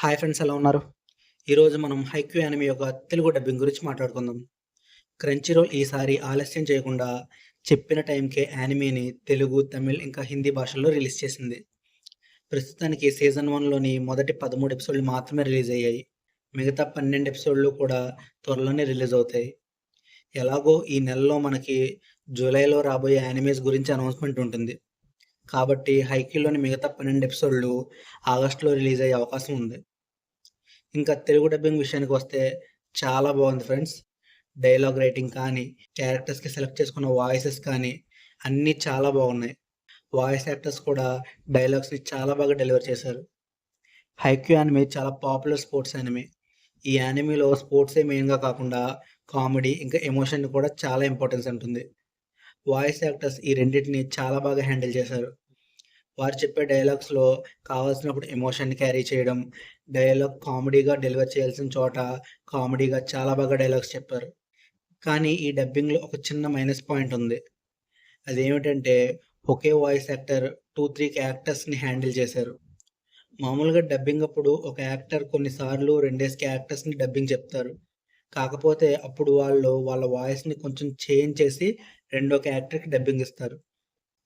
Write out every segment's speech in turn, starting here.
Hi friends, ఎలా ఉన్నారు? ఈరోజు మనం హైక్యూ యానిమే యొక్క తెలుగు డబ్బింగ్ గురించి మాట్లాడుకుందాం. క్రంచీరోల్ ఈసారి ఆలస్యం చేయకుండా చెప్పిన టైంకే యానిమేని తెలుగు, తమిళ్ ఇంకా హిందీ భాషల్లో రిలీజ్ చేసింది. ప్రస్తుతానికి సీజన్ 1లోని మొదటి 13 ఎపిసోడ్లు మాత్రమే రిలీజ్ అయ్యాయి. మిగతా 12 ఎపిసోడ్లు కూడా త్వరలోనే రిలీజ్ అవుతాయి. ఎలాగో ఈ నెలలో మనకి జూలైలో రాబోయే యానిమేస్ గురించి అనౌన్స్మెంట్ ఉంటుంది. కాబట్టి హైక్యూలోని మిగతా 12 ఎపిసోడ్లు ఆగస్టులో రిలీజ్ అయ్యే అవకాశం ఉంది. ఇంకా తెలుగు డబ్బింగ్ విషయానికి వస్తే చాలా బాగుంది ఫ్రెండ్స్. డైలాగ్ రైటింగ్ కానీ, క్యారెక్టర్స్కి సెలెక్ట్ చేసుకున్న వాయిసెస్ కానీ అన్నీ చాలా బాగున్నాయి. వాయిస్ యాక్టర్స్ కూడా డైలాగ్స్ని చాలా బాగా డెలివర్ చేశారు. హైక్యూ యానిమే చాలా పాపులర్ స్పోర్ట్స్ యానిమే. ఈ యానిమేలో స్పోర్ట్సే మెయిన్గా కాకుండా కామెడీ ఇంకా ఎమోషన్ కూడా చాలా ఇంపార్టెన్స్ ఉంటుంది. వాయిస్ యాక్టర్స్ ఈ రెండింటిని చాలా బాగా హ్యాండిల్ చేశారు. వారు చెప్పే డైలాగ్స్లో కావాల్సినప్పుడు ఎమోషన్ని క్యారీ చేయడం, డైలాగ్ కామెడీగా డెలివర్ చేయాల్సిన చోట కామెడీగా చాలా బాగా డైలాగ్స్ చెప్పారు. కానీ ఈ డబ్బింగ్లో ఒక చిన్న మైనస్ పాయింట్ ఉంది. అదేమిటంటే ఒకే వాయిస్ యాక్టర్ 2-3 క్యారెక్టర్స్ని హ్యాండిల్ చేశారు. మామూలుగా డబ్బింగ్ అప్పుడు ఒక యాక్టర్ కొన్నిసార్లు 2 క్యారెక్టర్స్ని డబ్బింగ్ చెప్తారు. కాకపోతే అప్పుడు వాళ్ళు వాళ్ళ వాయిస్ని కొంచెం చేంజ్ చేసి రెండో క్యారెక్టర్కి డబ్బింగ్ ఇస్తారు.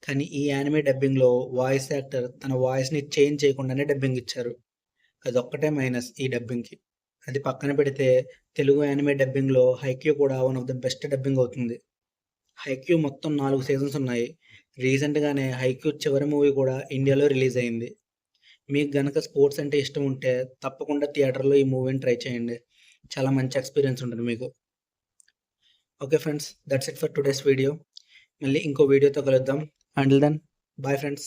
కానీ ఈ యానిమే డబ్బింగ్లో వాయిస్ యాక్టర్ తన వాయిస్ని చేంజ్ చేయకుండానే డబ్బింగ్ ఇచ్చారు. అదొక్కటే మైనస్ ఈ డబ్బింగ్కి. అది పక్కన పెడితే తెలుగు యానిమే డబ్బింగ్లో హైక్యూ కూడా one of the best dubbing అవుతుంది. హైక్యూ మొత్తం 4 సీజన్స్ ఉన్నాయి. రీసెంట్గానే హైక్యూ చివరి మూవీ కూడా ఇండియాలో రిలీజ్ అయింది. మీకు గనక స్పోర్ట్స్ అంటే ఇష్టం ఉంటే తప్పకుండా థియేటర్లో ఈ మూవీని ట్రై చేయండి. చాలా మంచి ఎక్స్పీరియన్స్ ఉంటుంది మీకు. Okay friends, that's it for today's video. మళ్ళీ ఇంకో వీడియోతో కలుద్దాం. Until then, bye friends.